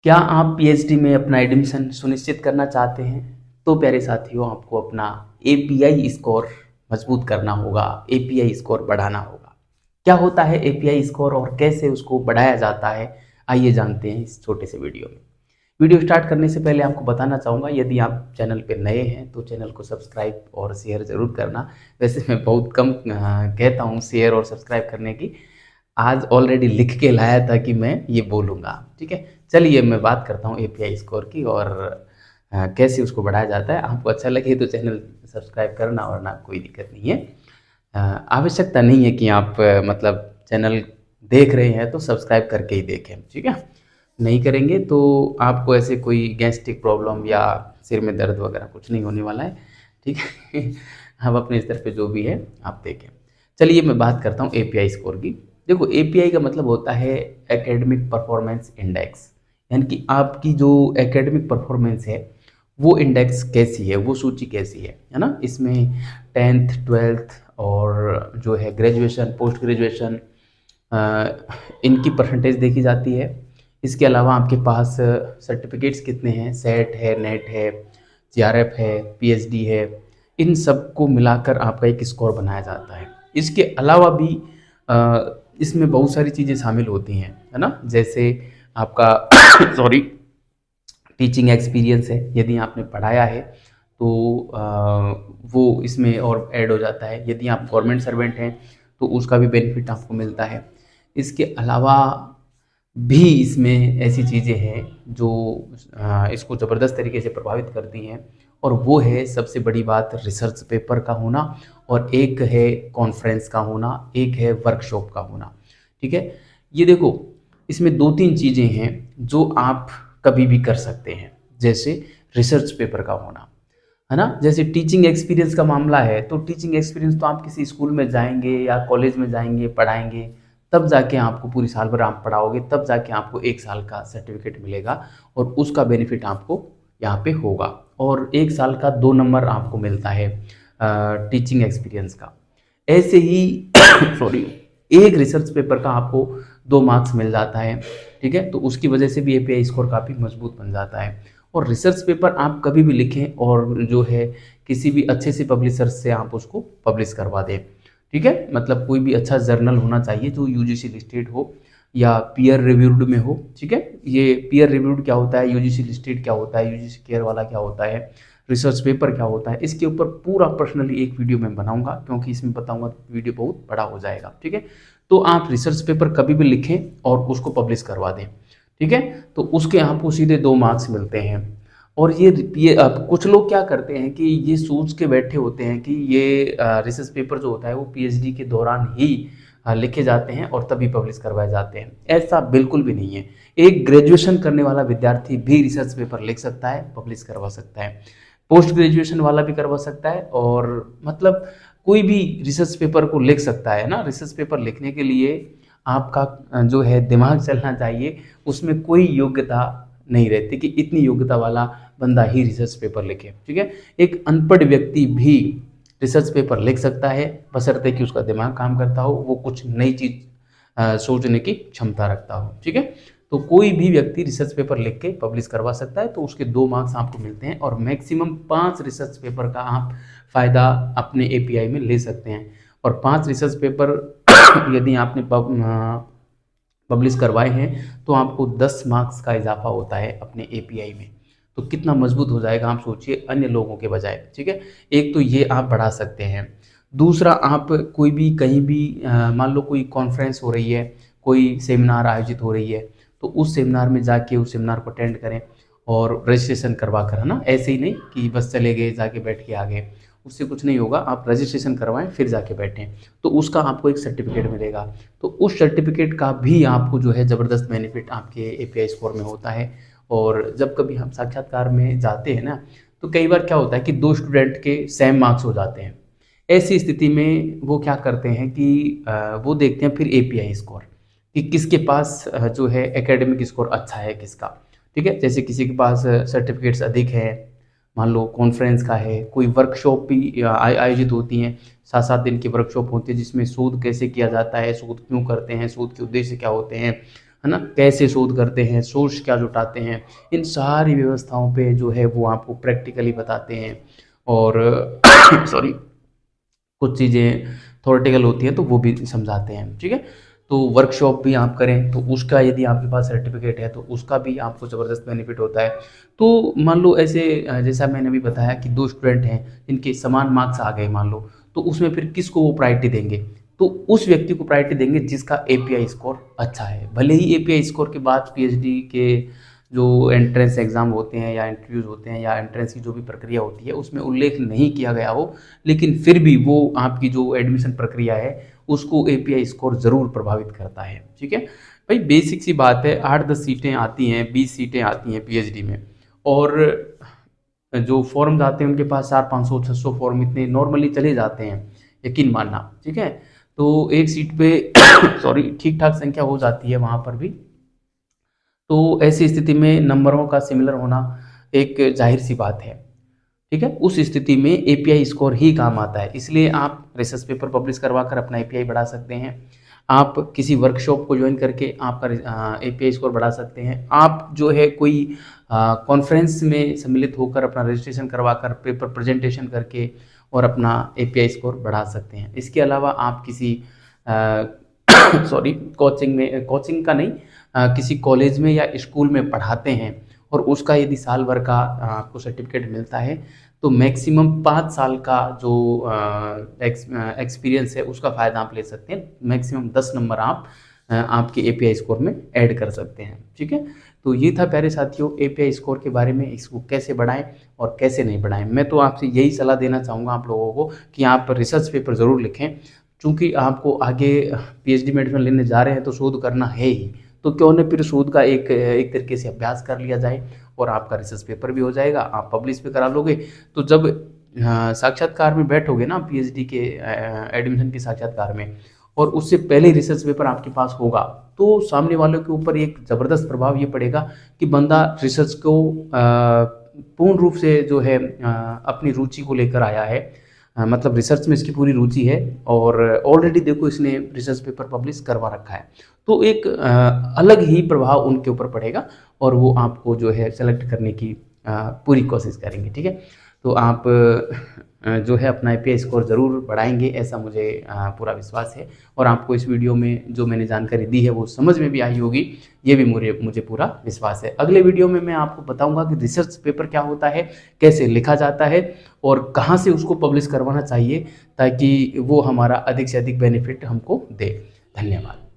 क्या आप पीएचडी में अपना एडमिशन सुनिश्चित करना चाहते हैं? तो प्यारे साथियों, आपको अपना एपीआई स्कोर मजबूत करना होगा, एपीआई स्कोर बढ़ाना होगा। क्या होता है एपीआई स्कोर और कैसे उसको बढ़ाया जाता है? आइए जानते हैं इस छोटे से वीडियो में। वीडियो स्टार्ट करने से पहले आपको बताना चाहूँगा, यदि आप चैनल पे नए हैं तो चैनल को सब्सक्राइब और शेयर ज़रूर करना। वैसे मैं बहुत कम कहता हूँ शेयर और सब्सक्राइब करने की। आज ऑलरेडी लिख के लाया था कि मैं ये बोलूँगा, ठीक है। चलिए मैं बात करता हूँ एपीआई स्कोर की और कैसे उसको बढ़ाया जाता है। आपको अच्छा लगे तो चैनल सब्सक्राइब करना, वरना कोई दिक्कत नहीं है। आवश्यकता नहीं है कि आप मतलब चैनल देख रहे हैं तो सब्सक्राइब करके ही देखें, ठीक है। नहीं करेंगे तो आपको ऐसे कोई गैस्ट्रिक प्रॉब्लम या सिर में दर्द वगैरह कुछ नहीं होने वाला है, ठीक है। आप अपने स्तर पे जो भी है आप देखें। चलिए मैं बात करता हूँ एपीआई स्कोर की। देखो, एपीआई का मतलब होता है एकेडमिक परफॉर्मेंस इंडेक्स, यानी कि आपकी जो एकेडमिक परफॉर्मेंस है वो इंडेक्स कैसी है, वो सूची कैसी है ना। इसमें 10th 12th और जो है ग्रेजुएशन, पोस्ट ग्रेजुएशन, इनकी परसेंटेज देखी जाती है। इसके अलावा आपके पास सर्टिफिकेट्स कितने हैं, सेट है, नेट है, जीआरएफ है, पीएचडी है, इन सब को मिलाकर आपका एक स्कोर बनाया जाता है। इसके अलावा भी इसमें बहुत सारी चीज़ें शामिल होती हैं, है ना। जैसे आपका सॉरी, टीचिंग एक्सपीरियंस है, यदि आपने पढ़ाया है तो वो इसमें और ऐड हो जाता है। यदि आप गवर्नमेंट सर्वेंट हैं तो उसका भी बेनिफिट आपको मिलता है। इसके अलावा भी इसमें ऐसी चीज़ें हैं जो इसको ज़बरदस्त तरीके से प्रभावित करती हैं, और वो है सबसे बड़ी बात, रिसर्च पेपर का होना, और एक है कॉन्फ्रेंस का होना, एक है वर्कशॉप का होना, ठीक है। ये देखो, इसमें दो तीन चीज़ें हैं जो आप कभी भी कर सकते हैं। जैसे रिसर्च पेपर का होना, है ना। जैसे टीचिंग एक्सपीरियंस का मामला है तो टीचिंग एक्सपीरियंस तो आप किसी स्कूल में जाएंगे या कॉलेज में जाएंगे, पढ़ाएंगे, तब जाके आपको पूरी साल भर आप पढ़ाओगे, तब जाके आपको एक साल का सर्टिफिकेट मिलेगा और उसका बेनिफिट आपको यहाँ पे होगा। और एक साल का 2 नंबर आपको मिलता है टीचिंग एक्सपीरियंस का। ऐसे ही सॉरी, एक रिसर्च पेपर का आपको 2 मार्क्स मिल जाता है, ठीक है। तो उसकी वजह से भी एपीआई स्कोर काफ़ी मजबूत बन जाता है। और रिसर्च पेपर आप कभी भी लिखें और जो है किसी भी अच्छे से पब्लिशर से आप उसको पब्लिश करवा दें, ठीक है। मतलब कोई भी अच्छा जर्नल होना चाहिए जो यूजीसी लिस्टेड हो या पीयर रिव्यूड में हो, ठीक है। ये पीयर रिव्यूड क्या होता है, यूजीसी लिस्टेड क्या होता है, यूजीसी केयर वाला क्या होता है, रिसर्च पेपर क्या होता है, इसके ऊपर पूरा पर्सनली एक वीडियो मैं बनाऊंगा, क्योंकि इसमें बताऊंगा तो वीडियो बहुत बड़ा हो जाएगा, ठीक है। तो आप रिसर्च पेपर कभी भी लिखें और उसको पब्लिश करवा दें, ठीक है। तो उसके आपको सीधे 2 मार्क्स मिलते हैं। और ये अब कुछ लोग क्या करते हैं कि ये सोच के बैठे होते हैं कि ये रिसर्च पेपर जो होता है वो पीएचडी के दौरान ही लिखे जाते हैं और तभी पब्लिश करवाए जाते हैं। ऐसा बिल्कुल भी नहीं है। एक ग्रेजुएशन करने वाला विद्यार्थी भी रिसर्च पेपर लिख सकता है, पब्लिश करवा सकता है। पोस्ट ग्रेजुएशन वाला भी करवा सकता है, और मतलब कोई भी रिसर्च पेपर को लिख सकता है ना। रिसर्च पेपर लिखने के लिए आपका जो है दिमाग चलना चाहिए, उसमें कोई योग्यता नहीं रहती कि इतनी योग्यता वाला बंदा ही रिसर्च पेपर लिखे, ठीक है। एक अनपढ़ व्यक्ति भी रिसर्च पेपर लिख सकता है, बशर्ते कि उसका दिमाग काम करता हो, वो कुछ नई चीज सोचने की क्षमता रखता हो, ठीक है। तो कोई भी व्यक्ति रिसर्च पेपर लिख के पब्लिश करवा सकता है, तो उसके 2 मार्क्स आपको मिलते हैं, और मैक्सिमम 5 रिसर्च पेपर का आप फायदा अपने एपीआई में ले सकते हैं। और 5 रिसर्च पेपर यदि आपने पब्लिश करवाए हैं तो आपको 10 मार्क्स का इजाफा होता है अपने एपीआई में। तो कितना मजबूत हो जाएगा आप सोचिए, अन्य लोगों के बजाय, ठीक है। एक तो ये आप बढ़ा सकते हैं। दूसरा, आप कोई भी कहीं भी मान लो कोई कॉन्फ्रेंस हो रही है, कोई सेमिनार आयोजित हो रही है, तो उस सेमिनार में जाके उस सेमिनार को अटेंड करें और रजिस्ट्रेशन करवा कर, है ना। ऐसे ही नहीं कि बस चले गए, जाके बैठ के आ गए, उससे कुछ नहीं होगा। आप रजिस्ट्रेशन करवाएं फिर जाके बैठें, तो उसका आपको एक सर्टिफिकेट मिलेगा। तो उस सर्टिफिकेट का भी आपको जो है ज़बरदस्त बेनिफिट आपके एपीआई स्कोर में होता है। और जब कभी हम साक्षात्कार में जाते हैं ना, तो कई बार क्या होता है कि 2 स्टूडेंट के सेम मार्क्स हो जाते हैं। ऐसी स्थिति में वो क्या करते हैं कि वो देखते हैं फिर एपीआई स्कोर, कि किसके पास जो है एकेडमिक स्कोर अच्छा है किसका, ठीक है। जैसे किसी के पास सर्टिफिकेट्स अधिक है, मान लो कॉन्फ्रेंस का है, कोई वर्कशॉप भी आयोजित होती हैं, 7-7 दिन की वर्कशॉप होती है जिसमें शोध कैसे किया जाता है, शोध क्यों करते हैं, शोध के उद्देश्य क्या होते हैं, है ना, कैसे शोध करते हैं, सोर्स क्या जुटाते हैं, इन सारी व्यवस्थाओं पे जो है वो आपको प्रैक्टिकली बताते हैं। और सॉरी, कुछ चीज़ें थ्योरेटिकल होती हैं तो वो भी समझाते हैं, ठीक है। तो वर्कशॉप भी आप करें तो उसका यदि आपके पास सर्टिफिकेट है तो उसका भी आपको ज़बरदस्त बेनिफिट होता है। तो मान लो ऐसे जैसा मैंने अभी बताया कि 2 स्टूडेंट हैं जिनके समान मार्क्स आ गए मान लो, तो उसमें फिर किसको वो प्रायोरिटी देंगे? तो उस व्यक्ति को प्रायोरिटी देंगे जिसका एपीआई स्कोर अच्छा है। भले ही एपीआई स्कोर के बाद पीएचडी के जो एंट्रेंस एग्ज़ाम होते हैं या इंटरव्यूज़ होते हैं या एंट्रेंस की जो भी प्रक्रिया होती है उसमें उल्लेख नहीं किया गया हो, लेकिन फिर भी वो आपकी जो एडमिशन प्रक्रिया है उसको एपीआई स्कोर ज़रूर प्रभावित करता है, ठीक है। भाई बेसिक सी बात है, 8-10 सीटें आती हैं, 20 सीटें आती हैं पीएचडी में, और जो फॉर्म्स आते हैं उनके पास 400-500-600 फॉर्म इतने नॉर्मली चले जाते हैं, यकीन मानना, ठीक है। तो एक सीट पे सॉरी ठीक ठाक संख्या हो जाती है वहाँ पर भी। तो ऐसी स्थिति में नंबरों का सिमिलर होना एक जाहिर सी बात है, ठीक है। उस स्थिति में एपीआई स्कोर ही काम आता है, इसलिए आप रिसर्च पेपर पब्लिश करवा कर अपना एपीआई बढ़ा सकते हैं। आप किसी वर्कशॉप को ज्वाइन करके आपका एपीआई स्कोर बढ़ा सकते हैं। आप जो है कोई कॉन्फ्रेंस में सम्मिलित होकर अपना रजिस्ट्रेशन करवा कर पेपर प्रेजेंटेशन करके और अपना एपीआई स्कोर बढ़ा सकते हैं। इसके अलावा आप किसी सॉरी कोचिंग का नहीं, किसी कॉलेज में या स्कूल में पढ़ाते हैं और उसका यदि साल भर का आपको सर्टिफिकेट मिलता है तो मैक्सिमम 5 साल का जो एक्सपीरियंस है उसका फ़ायदा आप ले सकते हैं। मैक्सिमम 10 नंबर आप आपके एपीआई स्कोर में ऐड कर सकते हैं, ठीक है। तो ये था प्यारे साथियों एपीआई स्कोर के बारे में, इसको कैसे बढ़ाएं और कैसे नहीं बढ़ाएं। मैं तो आपसे यही सलाह देना चाहूँगा आप लोगों को कि आप रिसर्च पेपर ज़रूर लिखें, चूँकि आपको आगे पीएचडी में एडमिशन लेने जा रहे हैं तो शोध करना है ही, तो क्यों न फिर शोध का एक तरीके से अभ्यास कर लिया जाए और आपका रिसर्च पेपर भी हो जाएगा, आप पब्लिश भी करा लोगे। तो जब साक्षात्कार में बैठोगे ना पीएचडी के एडमिशन के साक्षात्कार में, और उससे पहले ही रिसर्च पेपर आपके पास होगा, तो सामने वालों के ऊपर एक ज़बरदस्त प्रभाव ये पड़ेगा कि बंदा रिसर्च को पूर्ण रूप से जो है अपनी रुचि को लेकर आया है, मतलब रिसर्च में इसकी पूरी रुचि है और ऑलरेडी देखो इसने रिसर्च पेपर पब्लिश करवा रखा है। तो एक अलग ही प्रभाव उनके ऊपर पड़ेगा और वो आपको जो है सेलेक्ट करने की पूरी कोशिश करेंगे, ठीक है। तो आप जो है अपना एपीआई स्कोर ज़रूर बढ़ाएंगे, ऐसा मुझे पूरा विश्वास है। और आपको इस वीडियो में जो मैंने जानकारी दी है वो समझ में भी आई होगी, ये भी मुझे पूरा विश्वास है। अगले वीडियो में मैं आपको बताऊंगा कि रिसर्च पेपर क्या होता है, कैसे लिखा जाता है और कहाँ से उसको पब्लिश करवाना चाहिए ताकि वो हमारा अधिक से अधिक बेनिफिट हमको दे। धन्यवाद।